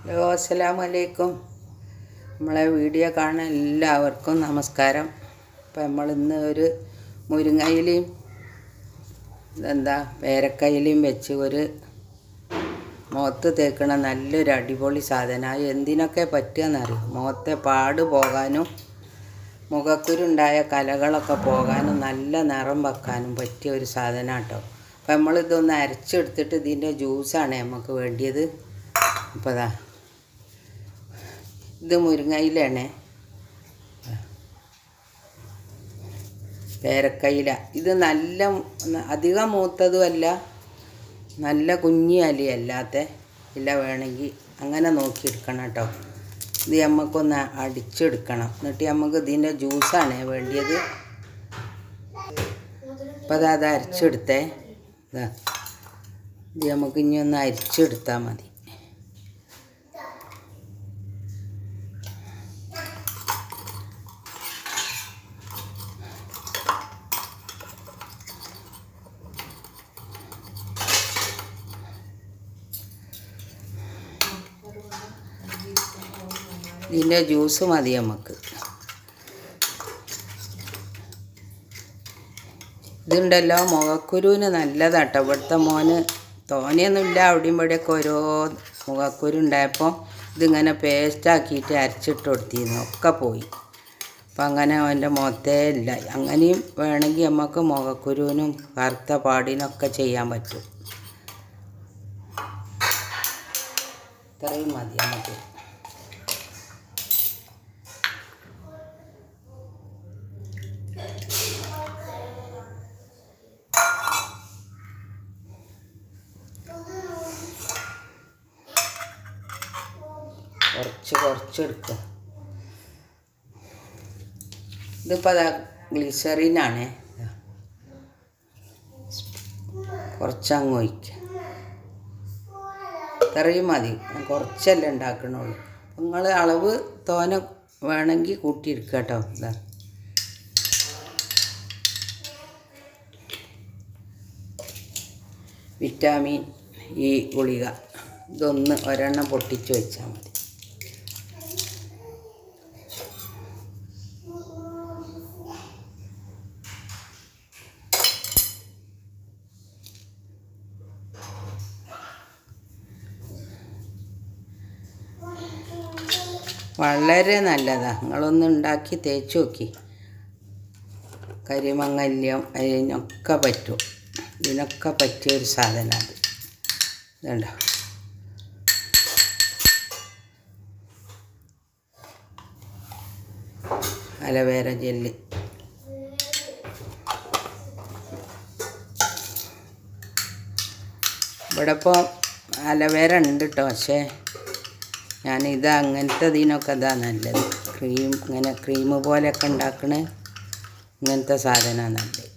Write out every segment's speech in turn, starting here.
Hello, അസ്സലാമു അലൈക്കും. നമ്മളെ വീഡിയോ കാണാൻ എല്ലാവർക്കും നമസ്കാരം. അപ്പോൾ നമ്മളിന്ന് ഒരു മുരിങ്ങയിലയും പേരക്കയിലയും വെച്ച് ഒരു മുഖത്ത് തേക്കണ നല്ലൊരു അടിപൊളി സാധനം. എന്തിനൊക്കെ പറ്റുകയെന്നറിയും. മുഖത്തെ പാട് പോകാനും മുഖക്കുരുണ്ടായ കലകളൊക്കെ പോകാനും നല്ല നിറം വെക്കാനും പറ്റിയ ഒരു സാധനം കേട്ടോ. അപ്പോൾ നമ്മളിതൊന്ന് അരച്ചെടുത്തിട്ട് ഇതിൻ്റെ ജ്യൂസാണ് നമുക്ക് വേണ്ടിയത്. അപ്പോൾ ഇത് മുരിങ്ങയിലാണ്, പേരക്കയില. ഇത് നല്ല അധികം മൂത്തതുമല്ല, നല്ല കുഞ്ഞി അലിയല്ലാത്ത ഇല വേണമെങ്കിൽ അങ്ങനെ നോക്കിയെടുക്കണം കേട്ടോ. ഇത് നമുക്കൊന്ന് അടിച്ചെടുക്കണം. എന്നിട്ട് നമുക്ക് ഇതിൻ്റെ ജ്യൂസാണ് വേണ്ടിയത്. അപ്പോൾ അത് അരച്ചെടുത്തേ. ഇത് നമുക്ക് ഇനി ഒന്ന് അരിച്ചെടുത്താൽ മതി. ഇതിൻ്റെ ജ്യൂസ് മതി നമുക്ക്. ഇതുണ്ടല്ലോ, മുഖക്കുരുവിന് നല്ലതാട്ടോ. ഇവിടുത്തെ മോന് തോനെയൊന്നുമില്ല, അവിടെയും ഇവിടെയൊക്കെ ഓരോ മുഖക്കുരു ഉണ്ടായപ്പോൾ ഇതിങ്ങനെ പേസ്റ്റാക്കിയിട്ട് അരച്ചിട്ട് കൊടുത്തിരുന്നു, ഒക്കെ പോയി. അപ്പം അങ്ങനെ അവൻ്റെ മുഖത്തേ ഇല്ല. അങ്ങനെയും വേണമെങ്കിൽ നമുക്ക് മുഖക്കുരുവിനും കറുത്ത പാടിനൊക്കെ ചെയ്യാൻ പറ്റും. ഇത്രയും മതി നമുക്ക്. കുറച്ചെടുക്കുക. ഇതിപ്പോൾ ഗ്ലിസറിനാണ്. കുറച്ചങ്ങ് ഒഴിക്കുക. ഇത്രയും മതി. കുറച്ചല്ലേ ഉണ്ടാക്കണുള്ളൂ. നിങ്ങൾ അളവ് തോനെ വേണമെങ്കിൽ കൂട്ടിയെടുക്കുക കേട്ടോ. വിറ്റാമിൻ ഇ ഗുളിക ഇതൊന്ന് ഒരെണ്ണം പൊട്ടിച്ച് വെച്ചാൽ മതി. വളരെ നല്ലതാണ്. നിങ്ങളൊന്ന് ഉണ്ടാക്കി തേച്ച് നോക്കി. കരിമങ്ങല്യം അതിനൊക്കെ പറ്റും. ഇതിനൊക്കെ പറ്റിയൊരു സാധനമാണ്. ഇതുണ്ടോ, അലവേര ജെല്ല്. ഇവിടെ ഇപ്പോൾ അലവേര ഉണ്ട് കേട്ടോ. പക്ഷേ ഞാനിത് അങ്ങനത്തെ ഇതിനൊക്കെ നല്ലത്. ഇങ്ങനെ ക്രീം പോലെയൊക്കെ ഉണ്ടാക്കണ ഇങ്ങനത്തെ സാധനമാണ് നല്ലത്.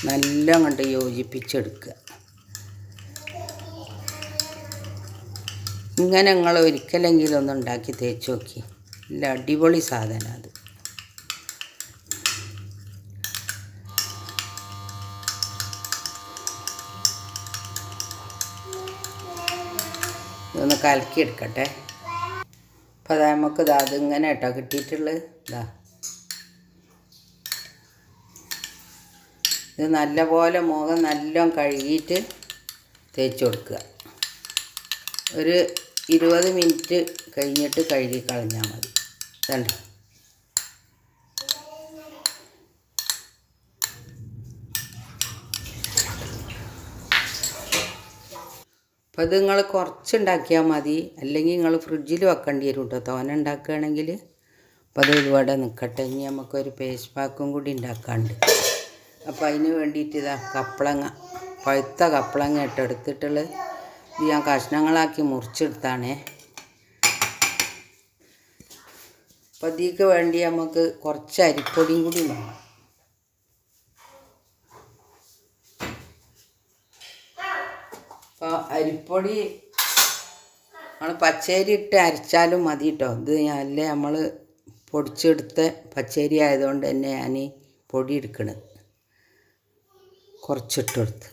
നല്ല അങ്ങോട്ട് യോജിപ്പിച്ചെടുക്കുക. ഇങ്ങനെ നിങ്ങൾ ഒരിക്കലെങ്കിലും ഒന്ന് ഉണ്ടാക്കി തേച്ച് നോക്കി. നല്ല അടിപൊളി സാധനം അത്. ഇതൊന്ന് കലക്കിയെടുക്കട്ടെ. അപ്പോൾ നമുക്ക് അതിങ്ങനെ കേട്ടോ കിട്ടിയിട്ടുള്ളത്. ഇത് നല്ലപോലെ മുഖം നല്ലോണം കഴുകിയിട്ട് തേച്ച് കൊടുക്കുക. ഒരു 20 മിനിറ്റ് കഴിഞ്ഞിട്ട് കഴുകി കളഞ്ഞാൽ മതി. കണ്ടോ, അപ്പോൾ ഇത് നിങ്ങൾ കുറച്ചുണ്ടാക്കിയാൽ മതി. അല്ലെങ്കിൽ നിങ്ങൾ ഫ്രിഡ്ജിൽ വെക്കേണ്ടി വരും കേട്ടോ, തോനെ ഉണ്ടാക്കുകയാണെങ്കിൽ. അപ്പോൾ അത് ഇവിടെ നിൽക്കട്ടെ. ഇനി നമുക്കൊരു പേസ്റ്റ് പാക്കും കൂടി ഉണ്ടാക്കാണ്ട്. അപ്പോൾ അതിന് വേണ്ടിയിട്ട് കപ്പളങ്ങ, പഴുത്ത കപ്പളങ്ങ എടുത്തിട്ടുള്ളത്. ഇത് ഞാൻ കഷ്ണങ്ങളാക്കി മുറിച്ചെടുത്താണേ. അപ്പോൾ ഇതിക്ക് വേണ്ടി നമുക്ക് കുറച്ച് അരിപ്പൊടിയും കൂടി വേണം. അപ്പോൾ അരിപ്പൊടി നമ്മൾ പച്ചരി ഇട്ട് അരച്ചാലും മതി കേട്ടോ. ഇത് അല്ലേ നമ്മൾ പൊടിച്ചെടുത്ത പച്ചരി ആയതുകൊണ്ട് തന്നെ ഞാൻ പൊടി എടുക്കണത് കുറച്ചിട്ട് കൊടുത്ത്.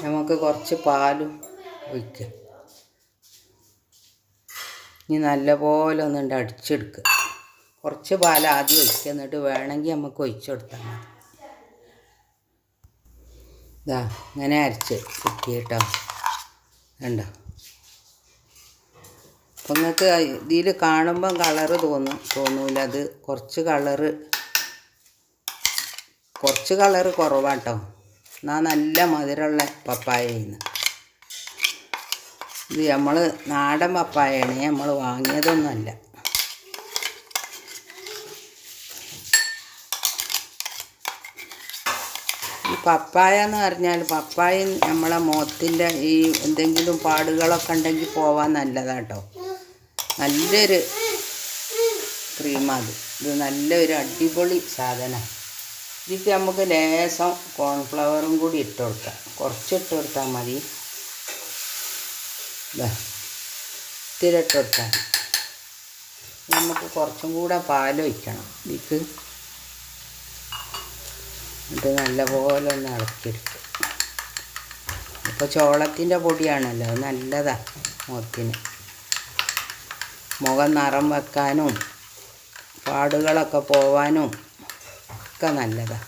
നമുക്ക് കുറച്ച് പാലും ഒഴിക്കുക. ഇനി നല്ലപോലെ ഒന്നുണ്ട് അടിച്ചെടുക്കുക. കുറച്ച് പാൽ ആദ്യം ഒഴിക്കുക, എന്നിട്ട് വേണമെങ്കിൽ നമുക്ക് ഒഴിച്ചെടുത്താൽ മതി. ഇതാ ഇങ്ങനെ അരച്ച് കിട്ടി കേട്ടോ. കണ്ടോ? അപ്പം നിങ്ങൾക്ക് ഇതിൽ കാണുമ്പം കളറ് തോന്നൂല. അത് കുറച്ച് കളറ് കുറവാട്ടോ. എന്നാൽ നല്ല മധുരമുള്ള പപ്പായയാണ്. ഇത് നമ്മൾ നാടൻ പപ്പായയാണ്, നമ്മൾ വാങ്ങിയതൊന്നുമല്ല. ഈ പപ്പായ എന്ന് പറഞ്ഞാൽ പപ്പായ നമ്മളെ മുഖത്തിൻ്റെ ഈ എന്തെങ്കിലും പാടുകളൊക്കെ ഉണ്ടെങ്കിൽ പോവാൻ നല്ലതാട്ടോ. നല്ലൊരു ക്രീമാണ് ഇത് നല്ലൊരു അടിപൊളി സാധനമാണ്. ഇതിക്ക് നമുക്ക് ലേശം കോൺഫ്ലവറും കൂടി ഇട്ട് കൊടുക്കാം. കുറച്ചിട്ട് കൊടുത്താൽ മതി. ഇത്തിരി ഇട്ട് കൊടുത്താൽ നമുക്ക് കുറച്ചും കൂടെ പാലൊഴിക്കണം ഇതിക്ക്. ഇത് നല്ലപോലെ ഒന്ന് ഇളക്കിയെടുക്കും. ഇപ്പോൾ ചോളത്തിൻ്റെ പൊടിയാണല്ലോ, അത് നല്ലതാണ് മുഖത്തിന്. മുഖം നിറം വെക്കാനും പാടുകളൊക്കെ പോവാനും ഒക്കെ നല്ലതാണ്.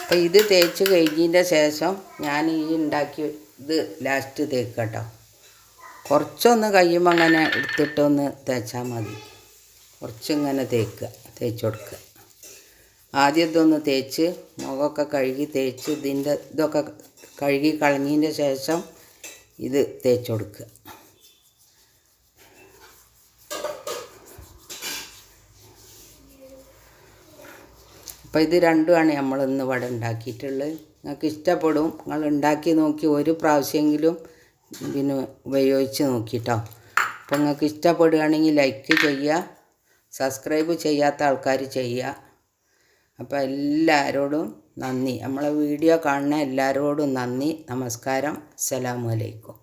അപ്പോൾ ഇത് തേച്ച് കഴിഞ്ഞതിൻ്റെ ശേഷം ഞാൻ ഈ ഉണ്ടാക്കി ഇത് ലാസ്റ്റ് തേക്കട്ടോ. കുറച്ചൊന്ന് കഴിയുമ്പോൾ അങ്ങനെ എടുത്തിട്ടൊന്ന് തേച്ചാൽ മതി. കുറച്ചിങ്ങനെ തേച്ച് കൊടുക്കുക. ആദ്യം ഇതൊന്ന് തേച്ച് മുഖമൊക്കെ കഴുകി തേച്ച് ഇതൊക്കെ കഴുകി കളഞ്ഞതിൻ്റെ ശേഷം ഇത് തേച്ച് കൊടുക്കുക. അപ്പോൾ ഇത് രണ്ടുമാണ് നമ്മളിന്ന് ഇവിടെ ഉണ്ടാക്കിയിട്ടുള്ളത്. നിങ്ങൾക്ക് ഇഷ്ടപ്പെടും. നിങ്ങൾ ഉണ്ടാക്കി നോക്കി ഒരു പ്രാവശ്യമെങ്കിലും പിന്നെ ഉപയോഗിച്ച് നോക്കിയിട്ടോ. അപ്പോൾ നിങ്ങൾക്ക് ഇഷ്ടപ്പെടുകയാണെങ്കിൽ ലൈക്ക് ചെയ്യുക, സബ്സ്ക്രൈബ് ചെയ്യാത്ത ആൾക്കാർ ചെയ്യുക. അപ്പോൾ എല്ലാവരോടും നന്ദി. നമ്മളെ വീഡിയോ കാണുന്ന എല്ലാവരോടും നന്ദി. നമസ്കാരം. അസ്സലാമു അലൈക്കും.